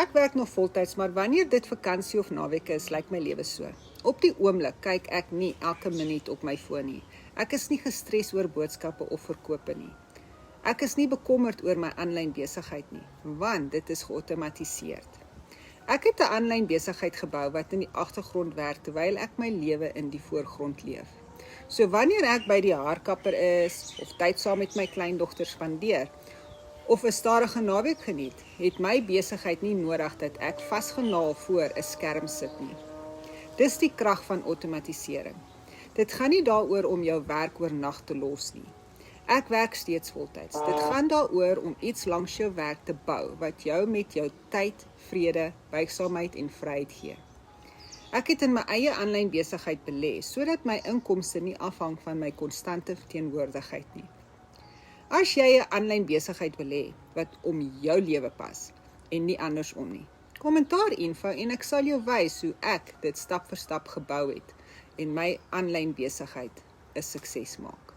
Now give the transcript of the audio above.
Ek werk nog voltyds, maar wanneer dit vakansie of naweke is, lyk my lewe so. Op die oomblik kyk ek nie elke minuut op my foon nie. Ek is nie gestres oor boodskappe of verkope nie. Ek is nie bekommerd oor my aanlyn besigheid nie, want dit is geautomatiseerd. Ek het 'n aanlyn besigheid gebou wat in die agtergrond werk terwyl ek my lewe in die voorgrond leef. So wanneer ek by die haarkapper is of tyd saam met my kleindogter spandeer of 'n stadige naweek geniet, het my besigheid nie nodig dat ek vasgenaal voor 'n skerm sit nie. Dis die krag van outomatisering. Dit gaan nie daaroor om jou werk oornag te los nie. Ek werk steeds voltyds. Dit gaan daaroor om iets langs jou werk te bou wat jou met jou tyd, vrede, buigsaamheid en vryheid gee. Ek het in my eie aanlyn besigheid belê sodat my inkomste nie afhang van my konstante teenwoordigheid nie. As jy 'n aanlyn besigheid wil hê wat om jou lewe pas en nie andersom nie, kommentaar info en ek sal jou wys hoe ek dit stap vir stap gebou het en my aanlyn besigheid 'n sukses maak.